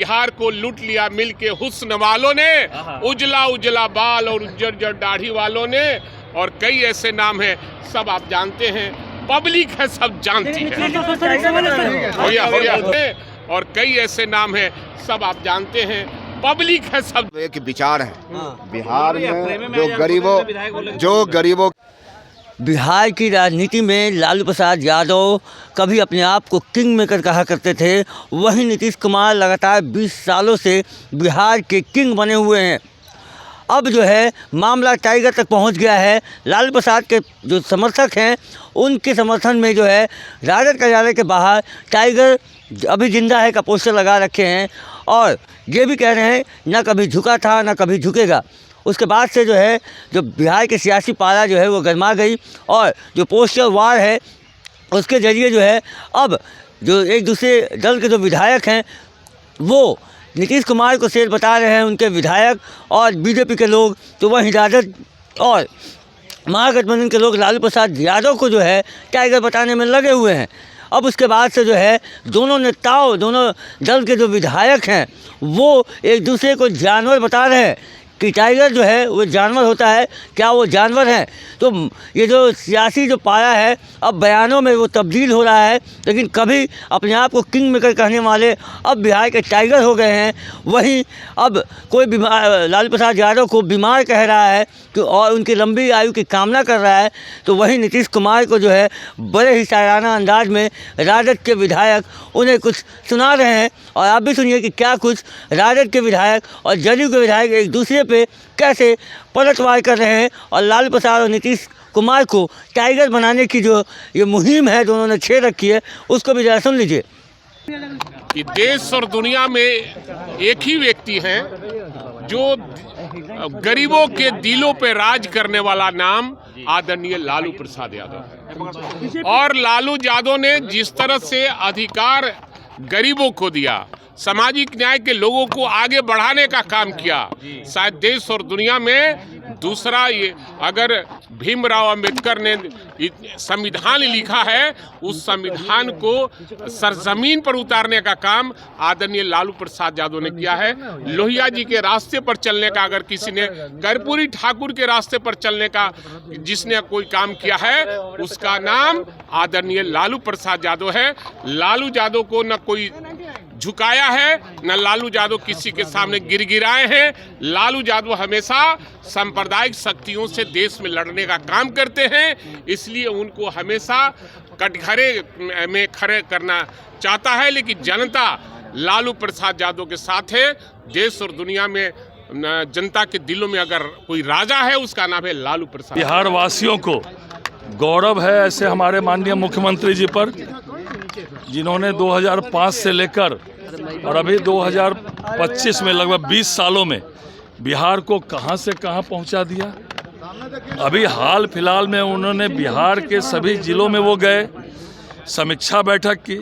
बिहार को लूट लिया मिलके हुस्न वालों ने, उजला उजला बाल और उज्जर दाढ़ी वालों ने, और कई ऐसे नाम हैं सब आप जानते हैं, पब्लिक है सब जानती है। हो गया। और कई ऐसे नाम हैं सब आप जानते हैं, पब्लिक है सब। एक विचार है बिहार में जो गरीबों बिहार की राजनीति में लालू प्रसाद यादव कभी अपने आप को किंग मेकर कहा करते थे, वहीं नीतीश कुमार लगातार 20 सालों से बिहार के किंग बने हुए हैं। अब जो है मामला टाइगर तक पहुंच गया है। लालू प्रसाद के जो समर्थक हैं उनके समर्थन में जो है राजद कार्यालय के बाहर टाइगर अभी जिंदा है का पोस्टर लगा रखे हैं और ये भी कह रहे हैं ना कभी झुका था ना कभी झुकेगा। उसके बाद से जो है जो बिहार के सियासी पारा जो है वो गरमा गई और जो पोस्टर वार है उसके ज़रिए जो है अब जो एक दूसरे दल के जो विधायक हैं वो नीतीश कुमार को शेर बता रहे हैं, उनके विधायक और बीजेपी के लोग, तो वहीं राजद और महागठबंधन के लोग लालू प्रसाद यादव को जो है टाइगर बताने में लगे हुए हैं। अब उसके बाद से जो है दोनों नेताओं, दोनों दल के जो विधायक हैं वो एक दूसरे को जानवर बता रहे हैं कि टाइगर जो है वो जानवर होता है, क्या वो जानवर हैं। तो ये जो सियासी जो पारा है अब बयानों में वो तब्दील हो रहा है, लेकिन कभी अपने आप को किंग मेकर कहने वाले अब बिहार के टाइगर हो गए हैं। वहीं अब कोई बीमार लालू प्रसाद यादव को बीमार कह रहा है कि और उनकी लंबी आयु की कामना कर रहा है, तो वहीं नीतीश कुमार को जो है बड़े ही शायराना अंदाज में राजद के विधायक उन्हें कुछ सुना रहे हैं। और आप भी सुनिए कि क्या कुछ राजद के विधायक और जदयू के विधायक एक दूसरे पे कैसे पलटवार कर रहे हैं और लालू प्रसाद और नीतीश कुमार को टाइगर बनाने की जो ये मुहिम है दोनों ने छेड़ रखी है, उसको भी जरा सुन लीजिए। कि देश और दुनिया में एक ही व्यक्ति हैं जो गरीबों के दिलों पे राज करने वाला नाम आदरणीय लालू प्रसाद यादव है। और लालू यादव ने जिस तरह से अधिकार गरीबों को दिया, सामाजिक न्याय के लोगों को आगे बढ़ाने का काम किया, शायद देश और दुनिया में दूसरा ये अगर भीमराव अंबेडकर ने संविधान लिखा है, उस संविधान को सरजमीन पर उतारने का काम आदरणीय लालू प्रसाद यादव ने किया है। लोहिया जी के रास्ते पर चलने का, अगर किसी ने कर्पूरी ठाकुर के रास्ते पर चलने का जिसने कोई काम किया है उसका नाम आदरणीय लालू प्रसाद यादव है। लालू यादव को न कोई झुकाया है, न लालू यादव किसी के सामने गिड़गिड़ाए हैं। लालू यादव हमेशा सांप्रदायिक शक्तियों से देश में लड़ने का काम करते हैं, इसलिए उनको हमेशा कटघरे में खड़े करना चाहता है। लेकिन जनता लालू प्रसाद यादव के साथ है। देश और दुनिया में जनता के दिलों में अगर कोई राजा है उसका नाम है लालू प्रसाद। बिहार वासियों को गौरव है ऐसे हमारे माननीय मुख्यमंत्री जी पर, जिन्होंने 2005 से लेकर और अभी 2025 में लगभग 20 सालों में बिहार को कहां से कहां पहुंचा दिया। अभी हाल फिलहाल में उन्होंने बिहार के सभी जिलों में वो गए, समीक्षा बैठक की।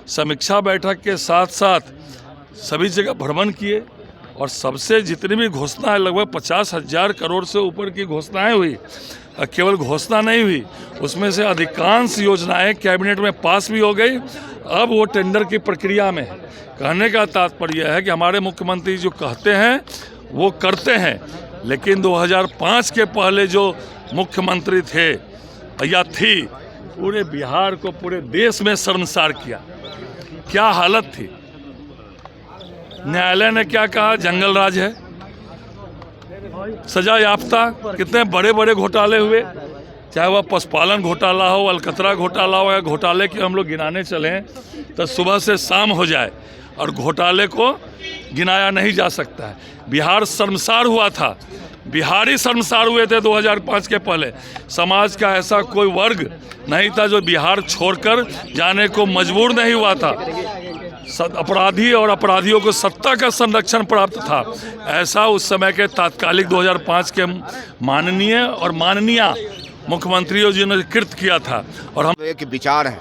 समीक्षा बैठक के साथ साथ सभी जगह भ्रमण किए और सबसे जितनी भी घोषणाएं, लगभग 50,000 करोड़ से ऊपर की घोषणाएं हुई। केवल घोषणा नहीं हुई, उसमें से अधिकांश योजनाएं कैबिनेट में पास भी हो गई। अब वो टेंडर की प्रक्रिया में है। कहने का तात्पर्य है कि हमारे मुख्यमंत्री जो कहते हैं वो करते हैं। लेकिन 2005 के पहले जो मुख्यमंत्री थे या थी, पूरे बिहार को, पूरे देश में शर्मसार किया। क्या हालत थी। न्यायालय ने क्या कहा, जंगल राज है, सजा याफ्ता। कितने बड़े बड़े घोटाले हुए, चाहे वह पशुपालन घोटाला हो, अलकतरा घोटाला हो, या घोटाले की हम लोग गिनाने चलें तो सुबह से शाम हो जाए और घोटाले को गिनाया नहीं जा सकता है। बिहार शर्मसार हुआ था, बिहारी शर्मसार हुए थे 2005 के पहले। समाज का ऐसा कोई वर्ग नहीं था जो बिहार छोड़कर जाने को मजबूर नहीं हुआ था। अपराधी और अपराधियों को सत्ता का संरक्षण प्राप्त था, ऐसा उस समय के तात्कालिक 2005 के माननीय मुख्यमंत्रियों जी ने कृत किया था। और हम एक विचार है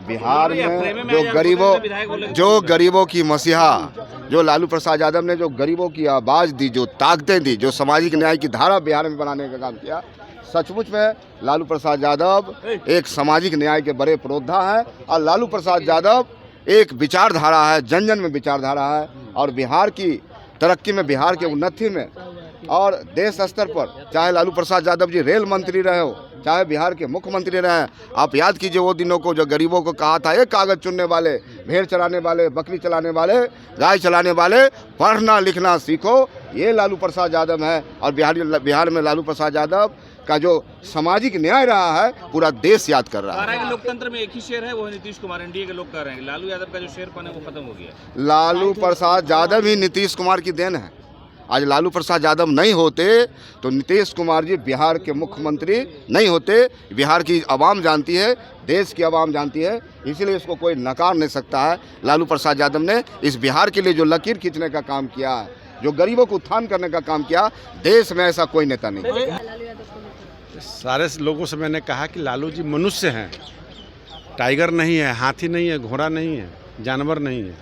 बिहार में जो गरीबों की मसीहा, जो लालू प्रसाद यादव ने जो गरीबों की आवाज़ दी, जो ताकतें दी, जो सामाजिक न्याय की धारा बिहार में बनाने का काम किया, सचमुच में लालू प्रसाद यादव एक सामाजिक न्याय के बड़े पुरोधा हैं। और लालू प्रसाद यादव एक विचारधारा है, जन जन में विचारधारा है, और बिहार की तरक्की में, बिहार की उन्नति में और देश स्तर पर, चाहे लालू प्रसाद यादव जी रेल मंत्री रहे हो, चाहे बिहार के मुख्यमंत्री रहे हैं। आप याद कीजिए वो दिनों को जो गरीबों को कहा था, एक कागज़ चुनने वाले, भेड़ चलाने वाले, बकरी चलाने वाले, गाय चलाने वाले, पढ़ना लिखना सीखो, ये लालू प्रसाद यादव है। और बिहार में लालू प्रसाद यादव का जो सामाजिक न्याय रहा है पूरा देश याद कर रहा है। लोकतंत्र में एक ही शेर है, वो है नीतीश कुमार। एनडीए के लोग कह रहे हैं लालू यादव का जो शेरपन है वो खत्म हो गया। लालू प्रसाद यादव ही नीतीश कुमार की देन है। आज लालू प्रसाद यादव नहीं होते तो नीतीश कुमार जी बिहार के मुख्यमंत्री नहीं होते। बिहार की आवाम जानती है, देश की आवाम जानती है, इसीलिए इसको कोई नकार नहीं सकता है। लालू प्रसाद यादव ने इस बिहार के लिए जो लकीर खींचने का काम किया है, जो गरीबों को उत्थान करने का काम किया, देश में ऐसा कोई नेता नहीं। सारे लोगों से मैंने कहा कि लालू जी मनुष्य हैं, टाइगर नहीं है, हाथी नहीं है, घोड़ा नहीं है, जानवर नहीं है,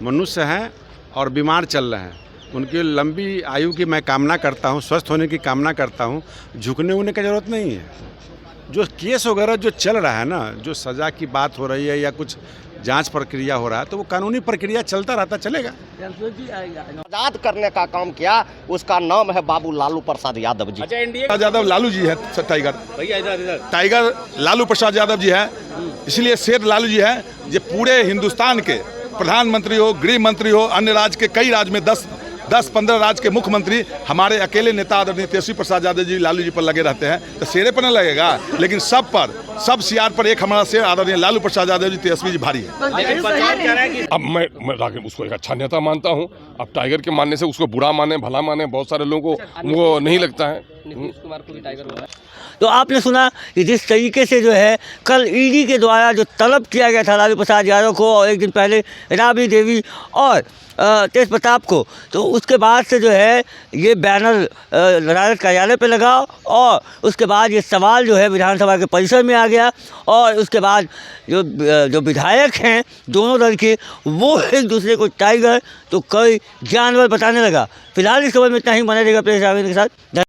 मनुष्य हैं और बीमार चल रहे हैं। उनकी लंबी आयु की मैं कामना करता हूं, स्वस्थ होने की कामना करता हूं। झुकने उगने की ज़रूरत नहीं है। जो केस वगैरह जो चल रहा है ना, जो सज़ा की बात हो रही है या कुछ जांच प्रक्रिया हो रहा है, तो वो कानूनी प्रक्रिया चलता रहता चलेगा। आजाद करने का काम किया, उसका नाम है बाबू लालू प्रसाद यादव जी। अच्छा, एनडीए यादव लालू जी है, टाइगर लालू प्रसाद यादव जी है, इसलिए शेर लालू जी है। ये पूरे हिंदुस्तान के प्रधानमंत्री हो, गृह मंत्री हो, अन्य राज्य के कई राज्य में 10-15 राज्य के मुख्यमंत्री हमारे अकेले नेता आदरणीय तेजस्वी प्रसाद यादव जी लालू जी पर लगे रहते हैं, तो शेरे पर न लगेगा, लेकिन सब सियार पर एक हमारा शेर आदरणीय लालू प्रसाद यादव जी तेजस्वी जी भारी है। अब मैं राकेश उसको एक अच्छा नेता मानता हूँ। अब टाइगर के मानने से उसको बुरा माने भला माने, बहुत सारे लोगों को वो नहीं लगता है। नीतीश कुमार को भी टाइगर बोला। तो आपने सुना कि जिस तरीके से जो है कल ईडी के द्वारा जो तलब किया गया था लालू प्रसाद यादव को, और एक दिन पहले राबड़ी देवी और तेज प्रताप को, तो उसके बाद से जो है ये बैनर राजद कार्यालय पे लगा, और उसके बाद ये सवाल जो है विधानसभा के परिसर में आ गया, और उसके बाद जो विधायक हैं दोनों दल के, वो एक दूसरे को टाइगर तो कोई जानवर बताने लगा। फिलहाल इस खबर में इतना ही। बने रहेगा प्रेस के साथ।